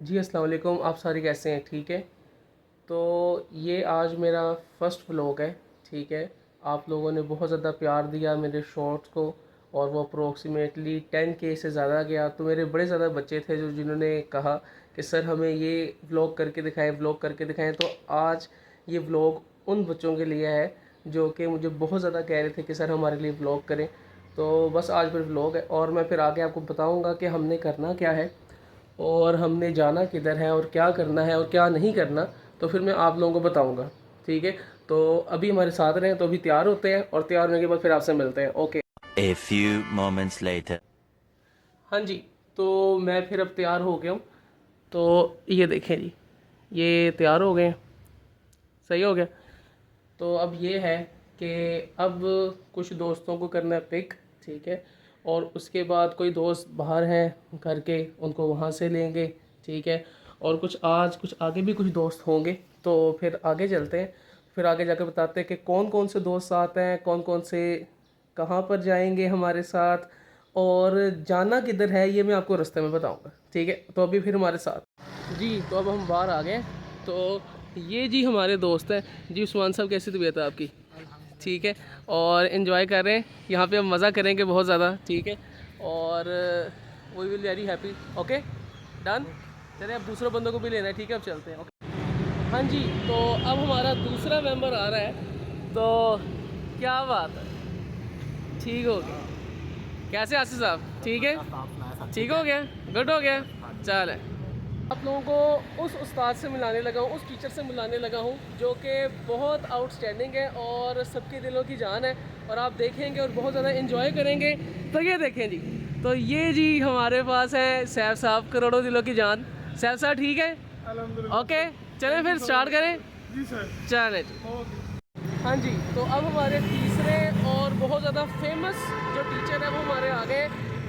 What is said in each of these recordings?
जी अस्सलाम वालेकुम। आप सारे कैसे हैं? ठीक है। तो ये आज मेरा फ़र्स्ट व्लॉग है। ठीक है। आप लोगों ने बहुत ज़्यादा प्यार दिया मेरे शॉर्ट्स को और वो अप्रोक्सीमेटली 10K से ज़्यादा गया। तो मेरे बड़े ज़्यादा बच्चे थे जो जिन्होंने कहा कि सर हमें ये व्लॉग करके दिखाएं, व्लॉग करके दिखाएं। तो आज ये व्लॉग उन बच्चों के लिए है जो कि मुझे बहुत ज़्यादा कह रहे थे कि सर हमारे लिए व्लॉग करें। तो बस आज फिर व्लॉग है और मैं फिर आगे आपको बताऊंगा कि हमने करना क्या है और हमने जाना किधर है और क्या करना है और क्या नहीं करना। तो फिर मैं आप लोगों को बताऊंगा। ठीक है। तो अभी हमारे साथ रहें। तो अभी तैयार होते हैं और तैयार होने के बाद फिर आपसे मिलते हैं। Okay. A few moments later. हाँ जी। तो मैं फिर अब तैयार हो गया हूँ। तो ये देखें जी, ये तैयार हो गए हैं। सही हो गया। तो अब ये है कि अब कुछ दोस्तों को करना है पिक। ठीक है। और उसके बाद कोई दोस्त बाहर हैं घर के, उनको वहाँ से लेंगे। ठीक है। और कुछ आज कुछ आगे भी कुछ दोस्त होंगे। तो फिर आगे चलते हैं। फिर आगे जाकर बताते हैं कि कौन कौन से दोस्त साथ हैं, कौन कौन से कहाँ पर जाएंगे हमारे साथ और जाना किधर है ये मैं आपको रास्ते में बताऊंगा। ठीक है। तो अभी फिर हमारे साथ जी। तो अब हम बाहर आ गए। तो ये जी हमारे दोस्त हैं जी। उस्मान साहब कैसी तबीयत है आपकी? ठीक है। और इन्जॉय कर रहे हैं यहाँ पे, हम मज़ा करेंगे बहुत ज़्यादा। ठीक है। और we will very happy. Okay done. चलिए अब दूसरे बंदों को भी लेना है। ठीक है। अब चलते हैं। ओके। हाँ जी। तो अब हमारा दूसरा मेंबर आ रहा है। तो क्या बात है, ठीक हो गया। कैसे आसिफ साहब? ठीक है। ठीक हो गया, गुड हो गया। चल आप लोगों को उस उस्ताद से मिलाने लगा हूँ, उस टीचर से मिलाने लगा हूँ जो कि बहुत आउटस्टैंडिंग है और सबके दिलों की जान है। और आप देखेंगे और बहुत ज़्यादा इन्जॉय करेंगे। तो ये देखें जी। तो ये जी हमारे पास है सैफ साहब, करोड़ों दिलों की जान। सैफ साहब ठीक है? ओके चलें फिर स्टार्ट करें। जी सर। चलें जी। हाँ जी। तो अब हमारे तीसरे और बहुत ज़्यादा फेमस जो टीचर है वो हमारे आ गए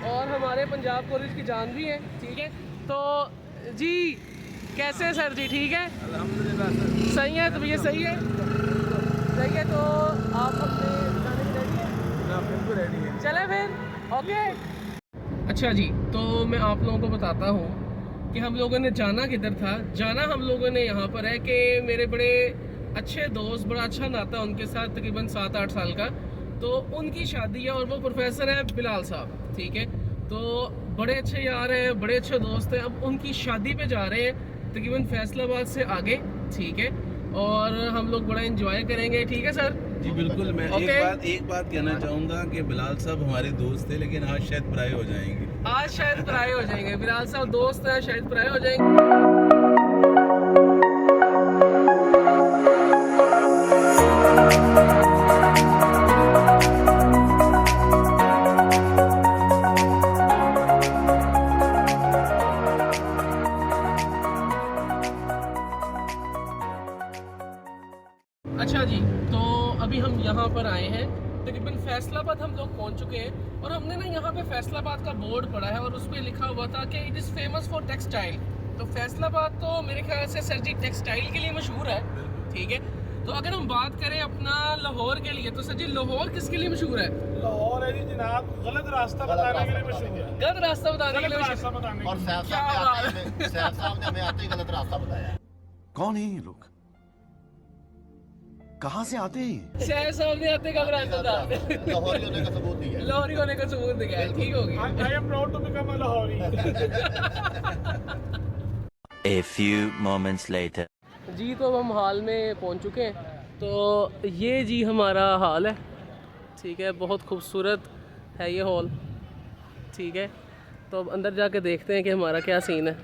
और हमारे पंजाब कॉलेज की जान भी है। ठीक है। तो जी कैसे हैं सर जी? ठीक है अल्हम्दुलिल्लाह सर। सही है। तो ये सही है, सही है। तो आप अपने जाने की रेडी हैं? ना बिल्कुल रेडी है। चले फिर। ओके। अच्छा जी। तो मैं आप लोगों को बताता हूँ कि हम लोगों ने जाना किधर था। जाना हम लोगों ने यहाँ पर है कि मेरे बड़े अच्छे दोस्त, बड़ा अच्छा नाता है उनके साथ, तकरीबन 7-8 साल का। तो उनकी शादी है और वो प्रोफेसर है बिलाल साहब। ठीक है। तो बड़े अच्छे यार हैं, बड़े अच्छे दोस्त हैं। अब उनकी शादी पे जा रहे हैं तकरीबन फैसलाबाद से आगे। ठीक है। और हम लोग बड़ा इंजॉय करेंगे। ठीक है सर? जी बिल्कुल। मैं ओके। एक बात कहना चाहूँगा कि बिलाल साहब हमारे दोस्त थे लेकिन आज शायद पराये हो जाएंगे। आज शायद पराये हो जाएंगे। बिलाल साहब दोस्त हैं, शायद पराये हो जाएंगे। अच्छा जी। तो अभी हम यहाँ पर आए हैं, तकरीबन फैसलाबाद हम लोग पहुँच चुके हैं। और हमने ना यहाँ पे फैसलाबाद का बोर्ड पढ़ा है और उस पर लिखा हुआ था कि it is famous for textile. तो फैसलाबाद तो मेरे ख्याल से सर जी टेक्सटाइल के लिए मशहूर है। ठीक है। तो अगर हम बात करें अपना लाहौर के लिए, तो सर जी लाहौर किसके लिए मशहूर है? लाहौर है जी जनाब, गलत रास्ता बताने के लिए मशहूर है। गलत रास्ता बताने के लिए गलत मशहूर। रास्ता बताने के और लिए। सैफ क्या साहब ने हमें आते ही गलत रास्ता बताया। कौन है ये लोग? कहाँ से आते हैं? शहर साहब ने आते गलत रास्ता बता लाहौरी होने का सबूत दिया है। लाहौरी होने का सबूत दिखाया। ठीक हो गया। I am proud to become a Lahori. A few moments later. जी। तो अब हम हाल में पहुंच चुके हैं। तो ये जी हमारा हाल है। ठीक है। बहुत खूबसूरत है ये हॉल। ठीक है। तो अब अंदर जाके देखते हैं कि हमारा क्या सीन है।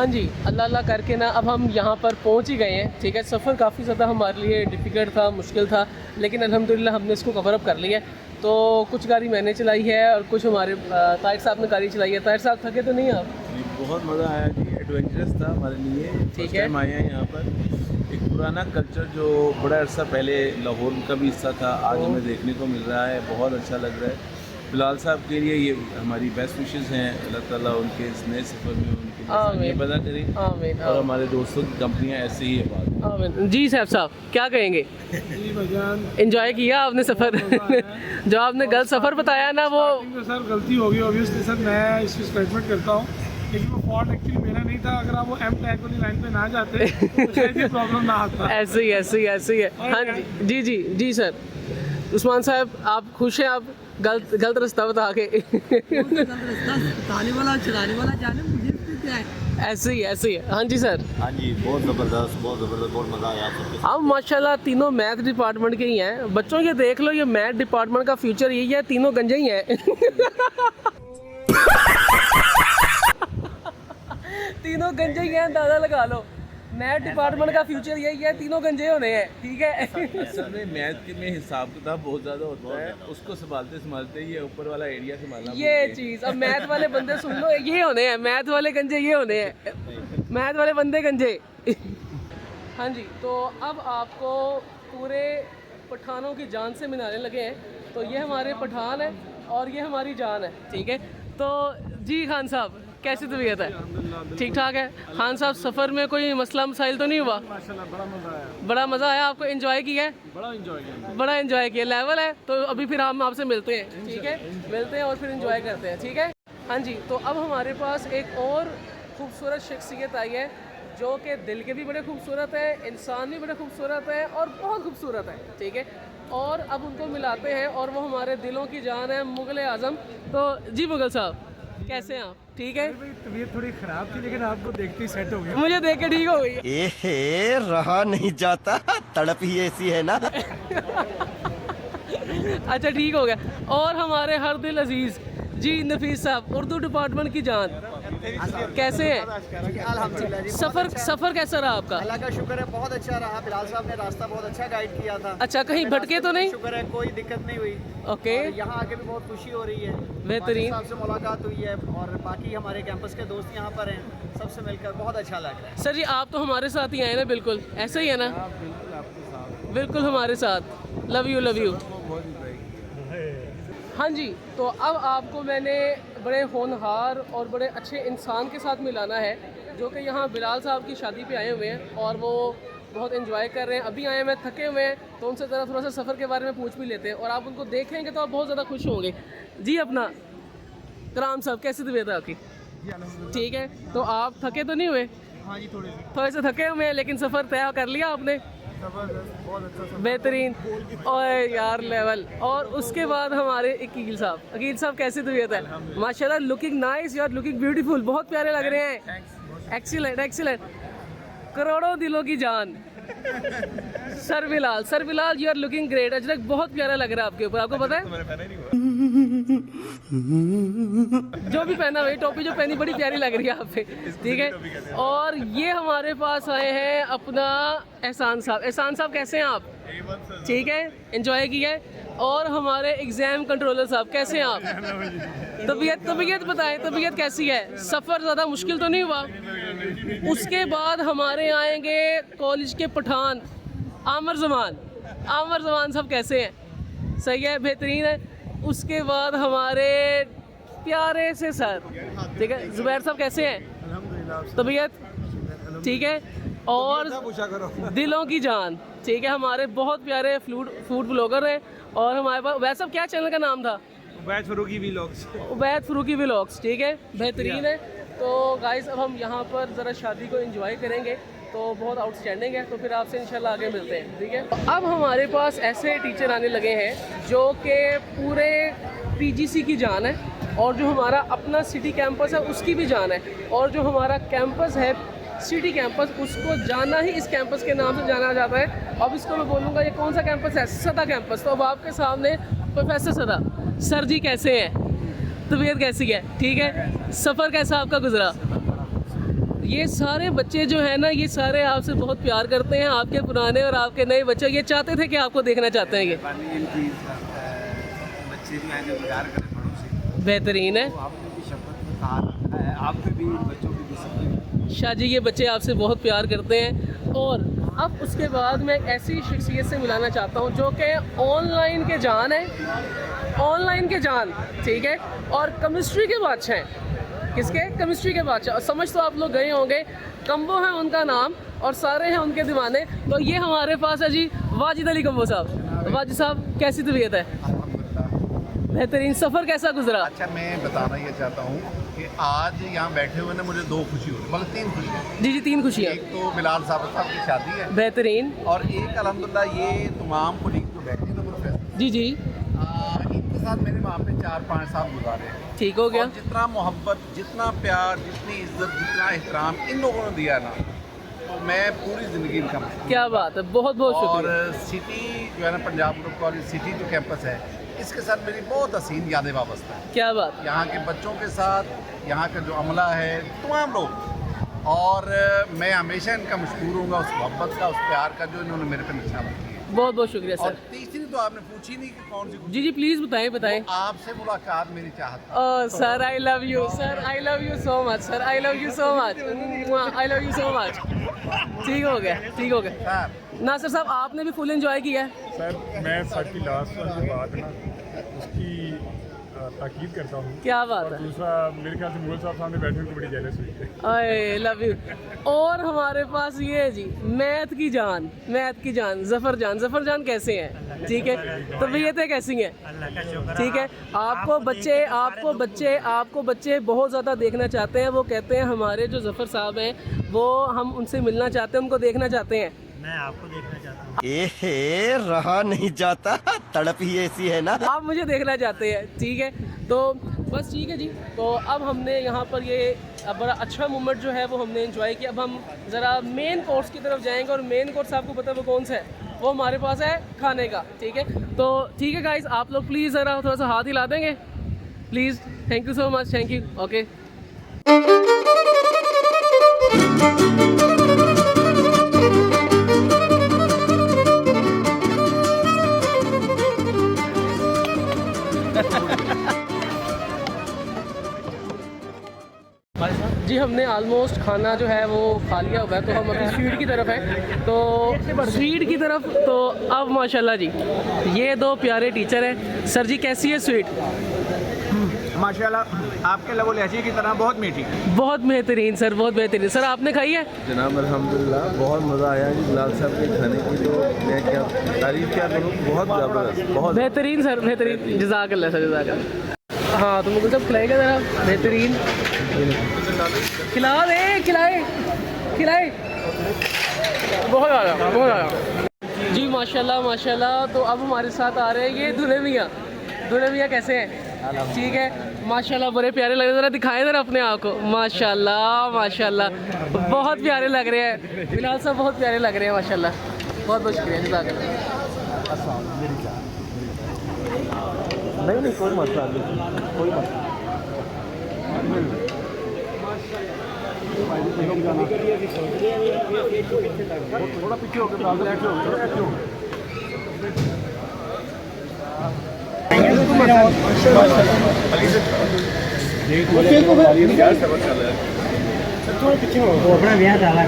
जी, अल्लाह अल्लाह करके ना अब हम यहाँ पर पहुँच ही गए हैं। ठीक है, सफ़र काफ़ी ज़्यादा हमारे लिए डिफ़िकल्ट था, मुश्किल था, लेकिन अल्हम्दुलिल्लाह हमने इसको कवर अप कर लिया। तो कुछ गाड़ी मैंने चलाई है और कुछ हमारे ताहिर साहब ने गाड़ी चलाई है। ताहिर साहब थके तो नहीं आप? बहुत मज़ा आया जी, एडवेंचरस था हमारे लिए। ठीक है, हम आए हैं यहाँ पर, एक पुराना कल्चर जो बड़ा अर्सा पहले लाहौर का भी हिस्सा था, आज हमें देखने को मिल रहा है। बहुत अच्छा लग रहा है। बिलाल साहब के लिए ये हमारी बेस्ट विशेज़ हैं। अल्लाह ताला उनके इस नए सफ़र में उनकी आसानियाँ पैदा करें आमीन। और हमारे दोस्तों की कंपनियाँ ऐसे ही है बात। आमीन। जी साहब क्या कहेंगे? जी भाईजान, एंजॉय किया आपने सफ़र? जो आपने गलत सफ़र बताया ना वो तो सर गलती हो गई ऑब्वियसली सर, मैं इस चीज़ को एडमिट करता हूँ, लेकिन वो फॉल्ट एक्चुअली मेरा नहीं था। अगर आप वो एम टैग वाली लाइन पे ना जाते तो शायद ये प्रॉब्लम ना आता। ऐसे ही है। हाँ जी सर। उस्मान साहब आप खुश हैं? आप गलत रास्ता बता के ताने वाला चलाने वाला जाने मुझे क्या है। ऐसे ही है। हाँ जी सर। हाँ जी, बहुत ज़बरदस्त, बहुत मज़ा आया आप सबके हम माशाल्लाह तीनों मैथ डिपार्टमेंट के ही हैं। बच्चों ये देख लो, ये मैथ डिपार्टमेंट का फ्यूचर यही है, तीनों गंजे ही हैं। तीनों गंजे ही हैं, अंदाजा लगा लो। मैथ डिपार्टमेंट का फ्यूचर यही है, तीनों गंजे होने हैं। ठीक है। असल में मैथ में हिसाब किताब बहुत ज़्यादा होता है, उसको संभालते ये ऊपर वाला एरिया संभालना। ये चीज़ अब मैथ वाले बंदे सुन लो, ये होने हैं मैथ वाले गंजे, ये होने हैं मैथ वाले बंदे गंजे। हाँ जी, तो अब आपको पूरे पठानों की जान से मिलाने लगे हैं। तो ये हमारे पठान है और ये हमारी जान है। ठीक है, तो जी खान साहब कैसी तबीयत है? ठीक ठाक है। खान साहब सफ़र में कोई मसला मसाइल तो नहीं हुआ? माशाल्लाह बड़ा मज़ा आया, बड़ा मज़ा आया। आपको एंजॉय किया है? बड़ा एंजॉय किया। लेवल है। तो अभी फिर हम आपसे मिलते हैं। ठीक है, मिलते हैं और फिर एंजॉय करते हैं। ठीक है। हाँ जी, तो अब हमारे पास एक और खूबसूरत शख्सियत आई है जो कि दिल के भी बड़े खूबसूरत है, इंसान भी बड़े खूबसूरत है और बहुत खूबसूरत है। ठीक है, और अब उनको मिलाते हैं और वो हमारे दिलों की जान है, मुग़ल आज़म। तो जी मुग़ल साहब कैसे हैं आप? ठीक है। तबीयत थोड़ी ख़राब थी, लेकिन आपको देखते ही सेट हो गया। मुझे देख के ठीक हो गई। ए रहा नहीं जाता, तड़प ही ऐसी है ना। अच्छा ठीक हो गया। और हमारे हर दिल अजीज़ जी नफीस साहब, उर्दू डिपार्टमेंट की जान, कैसे हैं? अल्हम्दुलिल्लाह जी, सफ़र कैसा रहा आपका? अल्लाह का शुक्र है, बहुत अच्छा रहा। बिलाल साहब ने रास्ता बहुत अच्छा गाइड किया था। अच्छा, कहीं भटके तो नहीं? शुक्र है, कोई दिक्कत नहीं हुई। ओके, और यहाँ आके भी बहुत खुशी हो रही है। बेहतरीन। साहब से मुलाकात हुई है और बाकी हमारे कैंपस के दोस्त यहाँ पर हैं, सबसे मिलकर बहुत अच्छा लग रहा है। सर जी आप तो हमारे साथ ही आए ना, बिल्कुल ऐसे ही है ना? बिल्कुल हमारे साथ। Love you. हाँ जी, तो अब आपको मैंने बड़े होनहार और बड़े अच्छे इंसान के साथ मिलाना है जो कि यहाँ बिलाल साहब की शादी पे आए हुए हैं और वो बहुत एंजॉय कर रहे हैं। अभी आए हैं, थके हुए हैं, तो उनसे ज़रा थोड़ा सा सफ़र के बारे में पूछ भी लेते हैं और आप उनको देखेंगे तो आप बहुत ज़्यादा खुश होंगे। जी अपना कराम साहब कैसी तबीयत है आपकी? ठीक है, तो आप थके तो नहीं हुए? हाँ जी, थोड़े से थके हुए हैं, लेकिन सफ़र तय कर लिया आपने? बहुत अच्छा। बेहतरीन और यार लेवल। और उसके बाद हमारे अकील साहब कैसी तबीयत है? माशाल्लाह looking nice, you are looking beautiful, बहुत प्यारे लग रहे हैं। एक्सीलेंट, करोड़ों दिलों की जान। Sir Bilal you are looking great. Ajrak बहुत प्यारा लग रहा है आपके ऊपर, आपको पता है? जो भी पहना वही टोपी जो पहनी बड़ी प्यारी लग रही है आप पे। ठीक है, और ये हमारे पास आए हैं अपना एहसान साहब कैसे हैं आप? ठीक है, एंजॉय किया है। और हमारे एग्ज़ाम कंट्रोलर साहब कैसे हैं आप? तबीयत बताएं, तबीयत कैसी है? सफ़र ज़्यादा मुश्किल तो नहीं हुआ? उसके बाद हमारे आएंगे कॉलेज के पठान आमर जमान साहब कैसे हैं? सही है, बेहतरीन है। उसके बाद हमारे प्यारे से सर, ठीक है, जुबैर साहब कैसे हैं? तबीयत ठीक है। और दिलों की जान, ठीक है, हमारे बहुत प्यारे फूड ब्लॉगर हैं। और हमारे पास वैसे सब क्या चैनल का नाम था? उबैद फ़रूकी व्लॉग्स। ठीक है, बेहतरीन है। तो गाइस अब हम यहाँ पर ज़रा शादी को एंजॉय करेंगे, तो बहुत आउटस्टैंडिंग है। तो फिर आपसे इंशाल्लाह आगे मिलते हैं। ठीक है, अब हमारे पास ऐसे टीचर आने लगे हैं जो कि पूरे पीजीसी की जान है और जो हमारा अपना सिटी कैंपस है उसकी भी जान है। और जो हमारा कैंपस है सिटी कैंपस, उसको जाना ही इस कैंपस के नाम से जाना जाता है। अब इसको मैं बोलूँगा ये कौन सा कैंपस है? सदा कैंपस। तो अब आपके सामने प्रोफेसर सदा सर जी कैसे हैं? तबीयत कैसी है? ठीक है, सफ़र कैसा आपका गुजरा? ये सारे बच्चे जो है ना, ये सारे आपसे बहुत प्यार करते हैं, आपके पुराने और आपके नए बच्चे। ये चाहते थे कि आपको देखना चाहते हैं। ये बच्चे भी आए प्यार करें बड़ों से, बेहतरीन है। आपने भी शपथ में कहा, आप भी बच्चों की डिसिप्लिन। शाह जी ये बच्चे आपसे बहुत प्यार करते हैं। और अब उसके बाद मैं एक ऐसी शख्सियत से मिलाना चाहता हूँ जो कि ऑनलाइन के जान है, ऑनलाइन के जान, ठीक है, और केमिस्ट्री के बादशाह हैं। किसके? केमिस्ट्री के बादशाह। और समझ तो आप लोग गए होंगे, कम्बो है उनका नाम और सारे हैं उनके दीवाने। तो ये हमारे पास है जी वाजिद अली कम्बो साहब। वाजिद साहब कैसी तबीयत है? बेहतरीन। सफ़र कैसा गुजरा? अच्छा, मैं बताना ये चाहता हूँ कि आज यहाँ बैठे हुए ना मुझे 2 खुशी हुई, मतलब 3 खुशियाँ। जी 3 खुशियाँ। एक तो बिलाल साहब की शादी है, बेहतरीन। और एक अल्हम्दुलिल्लाह ये तमाम कुलीग जो बैठे हैं ना प्रोफेसर, जी इनके साथ मैंने वहाँ पे 4-5 साल गुजारे हैं। ठीक हो गया। और जितना मोहब्बत, जितना प्यार, जितनी इज्जत, जितना एहतराम इन लोगों ने दिया ना, तो मैं पूरी ज़िंदगी इनका मशहूर। क्या बात है, बहुत बहुत और शुक्रिया। सिटी जो है ना, पंजाब ग्रुप कॉलेज सिटी जो कैंपस है, इसके साथ मेरी बहुत हसीन यादें वाबस्ता है। क्या बात। यहाँ के बच्चों के साथ, यहाँ का जो अमला है, तमाम लोग, और मैं हमेशा इनका मशहूर हूँगा उस मोहब्बत का, उस प्यार का जो इन्होंने मेरे पे निशान रखी है। बहुत बहुत शुक्रिया और सर। तीसरी तो आपने पूछी नहीं कि कौन सी खुशी। जी प्लीज़ बताएं बताएं। आपसे मुलाकात मेरी चाहत है। Oh sir, I love you sir, I love you so much sir, I love you so much, I love you so much. ठीक हो गया, ठीक हो गया। सर, नासिर साहब आपने भी फुल एंजॉय किया है? सर मैं सर की लास्ट वाली बात ना उसकी ताकीद करता हूँ। क्या बात है। दूसरा मेरे ख्याल से मुगल साहब सामने बैठे हुए तो बड़ी जेलस हुई थी। I love you. और हमारे पास ये है जी मैथ की जान, मैथ की जान ज़फ़र जान। ज़फ़र जान कैसे हैं? ठीक है, तबीयतें कैसी हैं? ठीक है। आपको बच्चे बहुत ज़्यादा देखना चाहते हैं। वो कहते हैं हमारे जो ज़फ़र साहब हैं वो हम उनसे मिलना चाहते हैं, उनको देखना चाहते हैं। मैं आपको देखना चाहता हूँ। एहे रहा नहीं जाता, तड़प ही ऐसी है ना। आप मुझे देखना चाहते हैं, ठीक है। तो बस ठीक है जी। तो अब हमने यहाँ पर ये बड़ा अच्छा मोमेंट जो है वो हमने एंजॉय किया। अब हम ज़रा मेन कोर्स की तरफ जाएंगे और मेन कोर्स आपको पता है वो कौन सा है? वो हमारे पास है खाने का, ठीक है। तो ठीक है गाइस, आप लोग प्लीज़ ज़रा थोड़ा सा हाथ हिला देंगे please. Thank you so much, thank you. Okay. जी हमने ऑलमोस्ट खाना जो है वो खा लिया हुआ है, तो हम अभी स्वीट की तरफ हैं। तो स्वीट की तरफ तो अब माशाल्लाह जी ये 2 प्यारे टीचर हैं। सर जी कैसी है स्वीट? माशाल्लाह आपके लबो लहजी की तरह बहुत मीठी। बहुत बेहतरीन सर, बहुत बेहतरीन। सर आपने खाई है? जनाब अल्हम्दुलिल्लाह बहुत मज़ा आया जी बिलाल साहब के खाने की, तो मैं क्या तारीफ़ क्या करूँ, बहुत ज़बरदस्त, बहुत बेहतरीन सर, बेहतरीन। जज़ाकल्लाह सर, जज़ाकल्लाह। हाँ तो मुझे सब खिलाएगा ज़रा, बेहतरीन खिला दे, खिलाए खिलाए, बहुत ज़्यादा, बहुत ज़्यादा जी। माशाल्लाह माशाल्लाह। तो अब हमारे साथ आ रहे हैं ये दूल्हे मियाँ। दूल्हे मियाँ कैसे हैं? ठीक है माशाल्लाह, बड़े प्यारे लग रहे हैं। ज़रा दिखाएं ज़रा अपने आप को। माशाल्लाह माशाल्लाह बहुत प्यारे लग रहे हैं। बिलाल साहब बहुत प्यारे लग रहे हैं माशाल्लाह। बहुत बहुत शुक्रिया, जज़ाकल्लाह। नहीं कोई मसला नहीं, कोई मसला थोड़ा पीछे होकर अपना ब्याह डाला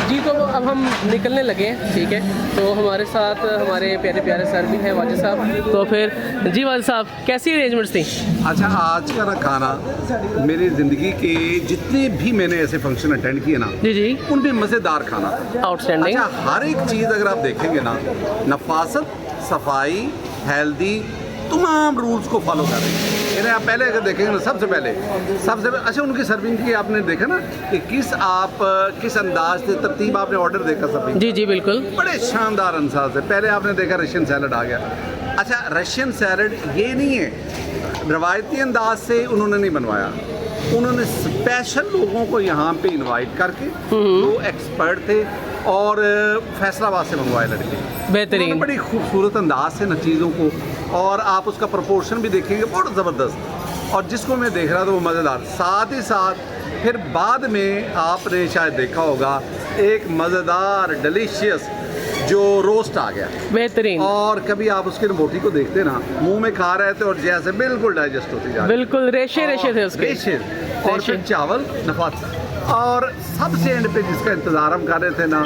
जी। तो अब हम निकलने लगे हैं, ठीक है। तो हमारे साथ हमारे प्यारे प्यारे सर भी हैं, वाजिद साहब। तो फिर जी वाजिद साहब कैसी अरेंजमेंट्स थी? अच्छा, आज का ना खाना मेरी ज़िंदगी के जितने भी मैंने ऐसे फंक्शन अटेंड किए ना, जी जी, उनमें मज़ेदार खाना। आउटस्टैंडिंग। अच्छा, हर एक चीज़ अगर आप देखेंगे ना, नफासत, सफाई, हेल्दी, तमाम रूल्स को फॉलो कर रही है। इन्हें आप पहले अगर देखेंगे ना, सबसे पहले अच्छा उनकी सर्विंग की आपने देखा ना कि किस अंदाज से तरतीब आपने ऑर्डर देखा सर्विंग। जी जी बिल्कुल, बड़े शानदार अंदाज से। पहले आपने देखा रशियन सैलड आ गया। अच्छा, रशियन सैलड ये नहीं है रवायती अंदाज से उन्होंने नहीं बनवाया, उन्होंने स्पेशल लोगों को यहाँ पे इनवाइट करके, वो एक्सपर्ट थे और फैसलाबाद से मंगवाए लड़के, बेहतरीन। बड़ी खूबसूरत अंदाज से न चीज़ों को और आप उसका प्रोपोर्शन भी देखेंगे बहुत ज़बरदस्त, और जिसको मैं देख रहा था वो मज़ेदार। साथ ही साथ फिर बाद में आपने शायद देखा होगा एक मज़ेदार डिलीशियस जो रोस्ट आ गया, बेहतरीन, और कभी आप उसकी रोटी को देखते ना, मुंह में खा रहे थे और जैसे बिल्कुल डाइजेस्ट होती जा रही, बिल्कुल रेशे रेशे थे उसके, रेशे, और फिर चावल नफात, और सबसे एंड पे जिसका इंतज़ार हम कर रहे थे ना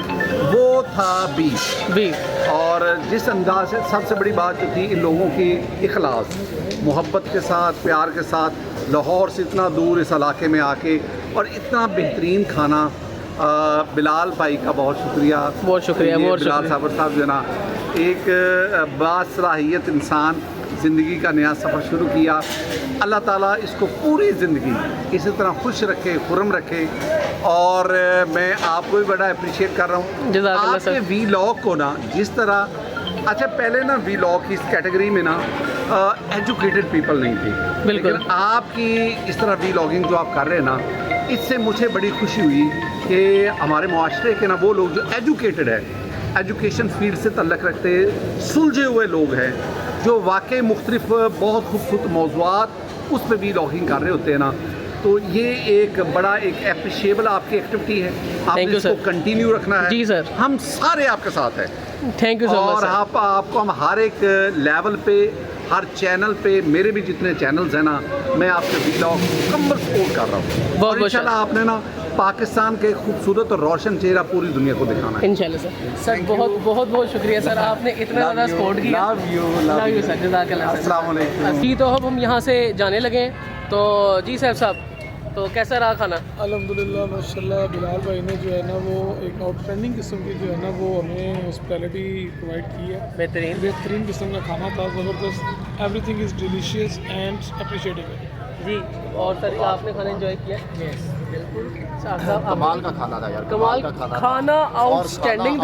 वो था बीफ। और जिस अंदाज से सबसे बड़ी बात जो थी इन लोगों की इखलास, मोहब्बत के साथ, प्यार के साथ, लाहौर से इतना दूर इस इलाके में आके और इतना बेहतरीन खाना। बिलाल भाई का बहुत शुक्रिया, बहुत शुक्रिया, ये बहुत बिलाल शुक्रिया। साहब जो ना एक बासलाहियत इंसान, ज़िंदगी का नया सफ़र शुरू किया। अल्लाह ताला इसको पूरी ज़िंदगी इसी तरह खुश रखे, खुरम रखे, और मैं आपको भी बड़ा अप्रिशिएट कर रहा हूँ जज़ाकल्लाह आपके सर। वीलॉग को ना, जिस तरह, अच्छा पहले ना वीलॉग की इस कैटेगरी में ना एजुकेटेड पीपल नहीं थी, बिल्कुल। लेकिन आपकी इस तरह वीलॉगिंग जो आप कर रहे हैं ना, इससे मुझे बड़ी खुशी हुई कि हमारे मुआशरे के ना वो लोग जो एजुकेटेड है, एजुकेशन फील्ड से तल्लक़ रखते, सुलझे हुए लोग हैं, जो वाकई मुख्तलिफ बहुत खूबसूरत मौज़ूआत उस पर वीलॉगिंग कर रहे होते हैं ना, तो ये एक बड़ा एक एप्रिशिएबल आपकी एक्टिविटी है। आपने Thank you, इसको sir. कंटिन्यू रखना है। जी, sir. हम सारे आपके साथ हैं, थैंक यू सो मच और सर। आपको हम हर एक लेवल पे, हर चैनल पे, मेरे भी जितने चैनल्स हैं ना, मैं आपके वीलॉग मुकम्मल सपोर्ट कर रहा हूँ, और इंशाल्लाह आपने ना पाकिस्तान के खूबसूरत और रोशन चेहरा पूरी दुनिया को दिखाना है। इंशाल्लाह सर। सर बहुत बहुत बहुत शुक्रिया सर, आपने इतना ज़्यादा सपोर्ट किया। लव यू सर, जज़ाकल्लाह सर। अस्सलाम वालेकुम। जी, तो अब हम यहाँ से जाने लगे हैं, तो जी साहब, तो कैसा रहा खाना? अल्हम्दुलिल्लाह माशाल्लाह, बिलाल भाई ने जो है ना वो एक आउटस्टैंडिंग किस्म की जो है ना वो हमें हॉस्पिटैलिटी प्रोवाइड की है। बेहतरीन किस्म का खाना था, ज़बरदस्त, everything is delicious and appreciatable. जी, और सर आपने खाना एंजॉय किया? बिल्कुल। कमाल का खाना था यार, कमाल का खाना आउटस्टैंडिंग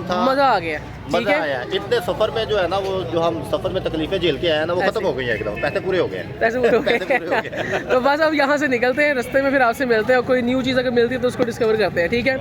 था, मज़ा आ गया। ठीक मजा है, आया। इतने सफर में जो है ना, वो जो हम सफर में तकलीफें झेल के आए हैं ना, वो खत्म हो गई है एकदम, पैसे पूरे हो गए हैं। पैसे पूरे हो पैसे पूरे हो गए। गए। तो बस अब यहाँ से निकलते हैं, रास्ते में फिर आपसे मिलते हैं, और कोई न्यू चीज़ अगर मिलती है तो उसको डिस्कवर करते हैं। ठीक है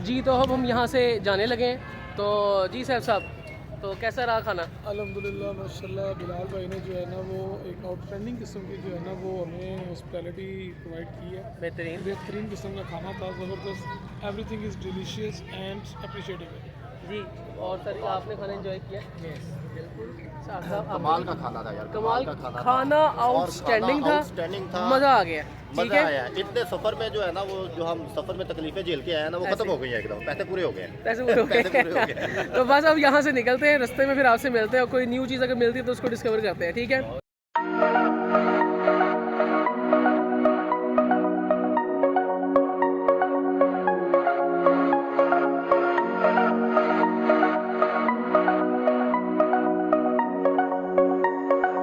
जी, तो अब हम यहाँ से जाने लगे हैं, तो जी साहब, तो कैसा रहा खाना? अल्हम्दुलिल्लाह माशाल्लाह, बिलाल भाई ने जो है ना वो एक आउटस्टैंडिंग किस्म की जो है ना वो हमें हॉस्पिटैलिटी प्रोवाइड की है। बेहतरीन किस्म का खाना था, ज़बरदस्त, everything is delicious and appreciatable. जी, और सर आपने खाना एंजॉय किया? बिल्कुल। कमाल का खाना था यार, कमाल का खाना आउटस्टैंडिंग था, मज़ा आ गया। ठीक मजा है, आया। इतने सफर में जो है ना, वो जो हम सफर में तकलीफें झेल के आए हैं ना, वो खत्म हो गई है एकदम, पैसे पूरे हो गए हैं। पैसे पूरे हो पैसे पूरे हो गए। गए। तो बस अब यहाँ से निकलते हैं, रास्ते में फिर आपसे मिलते हैं, और कोई न्यू चीज़ अगर मिलती है तो उसको डिस्कवर करते हैं। ठीक है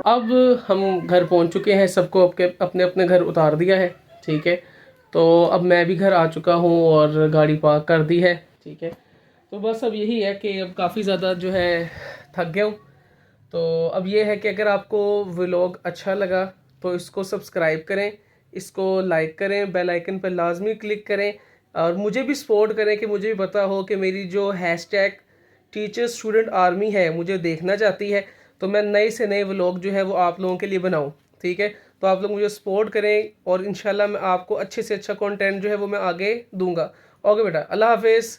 अब हम घर पहुंच चुके हैं, सबको अपने अपने घर उतार दिया है। ठीक है, तो अब मैं भी घर आ चुका हूं और गाड़ी पार्क कर दी है। ठीक है, तो बस अब यही है कि अब काफ़ी ज़्यादा जो है थक गया हूँ। तो अब ये है कि अगर आपको व्लॉग अच्छा लगा तो इसको सब्सक्राइब करें, इसको लाइक करें, बेल आइकन पर लाजमी क्लिक करें, और मुझे भी सपोर्ट करें कि मुझे भी पता हो कि मेरी जो हैशटैग टीचर स्टूडेंट आर्मी है मुझे देखना चाहती है, तो मैं नए से नए व्लॉग जो है वो आप लोगों के लिए बनाऊं। ठीक है, तो आप लोग मुझे सपोर्ट करें, और इंशाल्लाह मैं आपको अच्छे से अच्छा कंटेंट जो है वो मैं आगे दूंगा। ओके बेटा, अल्लाह हाफिज़।